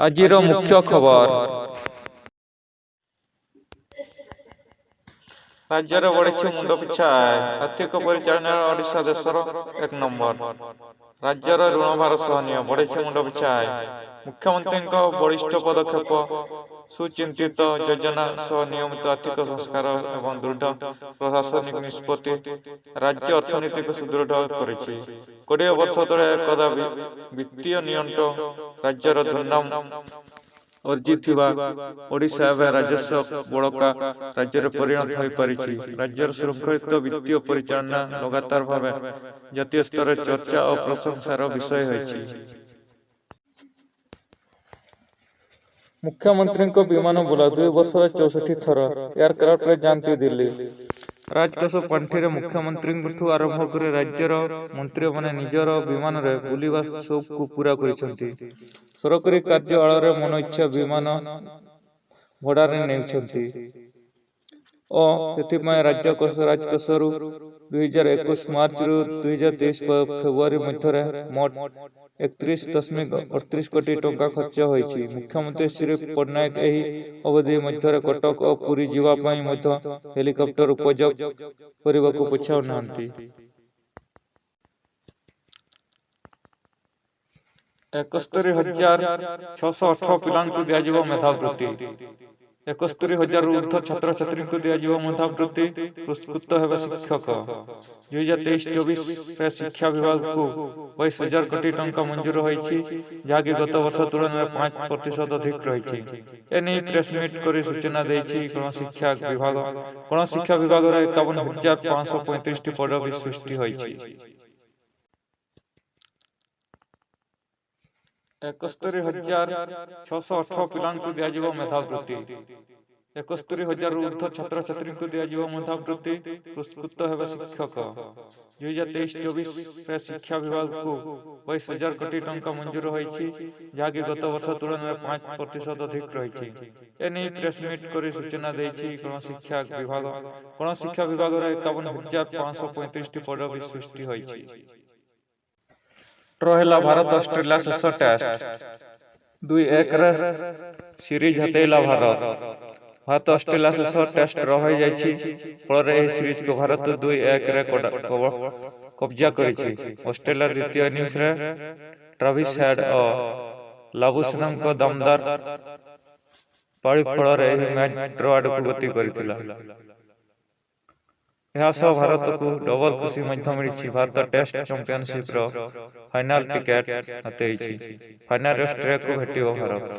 ଆଜିର ମୁଖ୍ୟ ଖବର। ରାଜ୍ୟରେ ବଢ଼ିଛି ମୁଣ୍ଡ ପିଛା ଆୟ। ଆର୍ଥିକ ପରିଚାଳନାରେ ଓଡ଼ିଶା ଦେଶର 1 ନମ୍ବର। ରାଜ୍ୟର ଋଣଭାର ସହନୀୟ, ବଢ଼ିଛି ମୁଣ୍ଡ ପିଛା ଆୟ। ମୁଖ୍ୟମନ୍ତ୍ରୀଙ୍କ ବଳିଷ୍ଠ ପଦକ୍ଷେପ, ସୁଚିନ୍ତିତ ଯୋଜନା ସହ ନିୟମିତ ଆର୍ଥିକ ସଂସ୍କାର ଏବଂ ଦୃଢ଼ ପ୍ରଶାସନିକ ନିଷ୍ପତ୍ତି ରାଜ୍ୟ ଅର୍ଥନୀତିକୁ ସୁଦୃଢ଼ କରିଛି। 20 ବର୍ଷ ତଳେ ଏକଦା ବିତ୍ତୀୟ ନିଅଣ୍ଟ ରାଜ୍ୟର ଦୁର୍ନାମ ଅର୍ଜିଥିବା ଓଡ଼ିଶା ଏବେ ରାଜସ୍ୱ ବଳକା ରାଜ୍ୟରେ ପରିଣତ ହୋଇପାରିଛି। ରାଜ୍ୟର ଶୃଙ୍ଖଳିତ ବିତ୍ତୀୟ ପରିଚାଳନା ଲଗାତାର ଭାବେ ଜାତୀୟ ସ୍ତରରେ ଚର୍ଚ୍ଚା ଓ ପ୍ରଶଂସାର ବିଷୟ ହୋଇଛି। ମୁଖ୍ୟମନ୍ତ୍ରୀଙ୍କ ବିମାନ ବୁଲା 2 ବର୍ଷରେ 64 ଥର ଏୟାରକ୍ରାଫ୍ଟରେ ଯାଆନ୍ତି ଦିଲ୍ଲୀ। ରାଜକୋଷ ପାଣ୍ଠିରେ ମୁଖ୍ୟମନ୍ତ୍ରୀଙ୍କଠୁ ଆରମ୍ଭ କରି ରାଜ୍ୟର ମନ୍ତ୍ରୀମାନେ ନିଜର ବିମାନରେ ବୁଲିବା ସଉକକୁ ପୂରା କରିଛନ୍ତି। ସରକାରୀ କାର୍ଯ୍ୟ ଆଳରେ ମନଇଚ୍ଛା ବିମାନ ଭଡ଼ାରେ ନେଉଛନ୍ତି ଓ ସେଥିପାଇଁ ରାଜକୋଷରୁ 2021 ମାର୍ଚ୍ଚରୁ 2023 ଫେବୃଆରୀ ମଧ୍ୟରେ ମୋଟ 31.38 କୋଟି ଟଙ୍କା ଖର୍ଚ୍ଚ ହୋଇଛି। ମୁଖ୍ୟମନ୍ତ୍ରୀ ଶ୍ରୀ ପଟ୍ଟନାୟକ ଏହି ଅବଧି ମଧ୍ୟରେ କଟକ ଓ ପୁରୀ ଯିବା ପାଇଁ ମଧ୍ୟ ହେଲିକପ୍ଟର ଉପଯୋଗ କରିବାକୁ ପଛାଉନାହାନ୍ତି। 71,618 ପିଲାଙ୍କୁ ଦିଆଯିବ ମେଧାବୃତ୍ତି। 71,000ରୁ ଉର୍ଦ୍ଧ୍ୱ ଛାତ୍ରଛାତ୍ରୀଙ୍କୁ ଦିଆଯିବ ମେଧାବୃତ୍ତି। ପୁରସ୍କୃତ ହେବେ ଶିକ୍ଷକ। 2023-24ରେ ଶିକ୍ଷା ବିଭାଗକୁ 22,000 କୋଟି ଟଙ୍କା ମଞ୍ଜୁର ହୋଇଛି, ଯାହାକି ଗତ ବର୍ଷ ତୁଳନାରେ 5% ଅଧିକ ରହିଛି। ଏନେଇ ପ୍ରେସମିଟ୍ କରି ସୂଚନା ଦେଇଛି ଗଣଶିକ୍ଷା ବିଭାଗ। ଗଣଶିକ୍ଷା ବିଭାଗରେ 51,535ଟି ପଦବୀ ସୃଷ୍ଟି ହୋଇଛି। 71,618 ପିଲାଙ୍କୁ ଦିଆଯିବ ମେଧାବୃତ୍ତି। 71,000ରୁ ଉର୍ଦ୍ଧ୍ୱ ଛାତ୍ରଛାତ୍ରୀଙ୍କୁ ଦିଆଯିବ ମେଧାବୃତ୍ତି। ପୁରସ୍କୃତ ହେବେ ଶିକ୍ଷକ। 2023-24ରେ ଶିକ୍ଷା ବିଭାଗକୁ 22,000 କୋଟି ଟଙ୍କା ମଞ୍ଜୁର ହୋଇଛି, ଯାହାକି ଗତ ବର୍ଷ ତୁଳନାରେ 5% ଅଧିକ ରହିଛି। ଏନେଇ ପ୍ରେସମିଟ୍ କରି ସୂଚନା ଦେଇଛି ଗଣଶିକ୍ଷା ବିଭାଗ। ଗଣଶିକ୍ଷା ବିଭାଗରେ 51,535ଟି ପଦବୀ ସୃଷ୍ଟି ହୋଇଛି। ଡ୍ର ହେଲା ଭାରତ ଅଷ୍ଟ୍ରେଲିଆ ଶେଷ ଟେଷ୍ଟ। 2-1ରେ ସିରିଜ୍ ହାତେଇଲା ଭାରତ। ଭାରତ ଅଷ୍ଟ୍ରେଲିଆ ଶେଷ ଟେଷ୍ଟ ଡ୍ର ହୋଇଯାଇଛି। ଫଳରେ ଏହି ସିରିଜକୁ ଭାରତ 2-1ରେ କବ୍ଜା କରିଛି। ଅଷ୍ଟ୍ରେଲିଆ ଦ୍ୱିତୀୟ ଇନିଂସରେ ଟ୍ରାଭିସ୍ ହେଡ୍ ଓ ଲାବୁଶେନାଙ୍କ ଦମଦାର ପାଳି ଫଳରେ ଏହି ମ୍ୟାଚ୍ ଡ୍ର ଆଡ଼କୁ ଗତି କରିଥିଲା। ଏହା ସହ ଭାରତକୁ ଡବଲ ଖୁସି ମଧ୍ୟ ମିଳିଛି। ଭାରତ ଟେଷ୍ଟ ଚାମ୍ପିୟନସିପ୍ର ଫାଇନାଲ ଟିକେଟ୍ ହାତେଇଛି। ଫାଇନାଲରେ ଅଷ୍ଟ୍ରେଲିଆକୁ ଭେଟିବ ଭାରତ।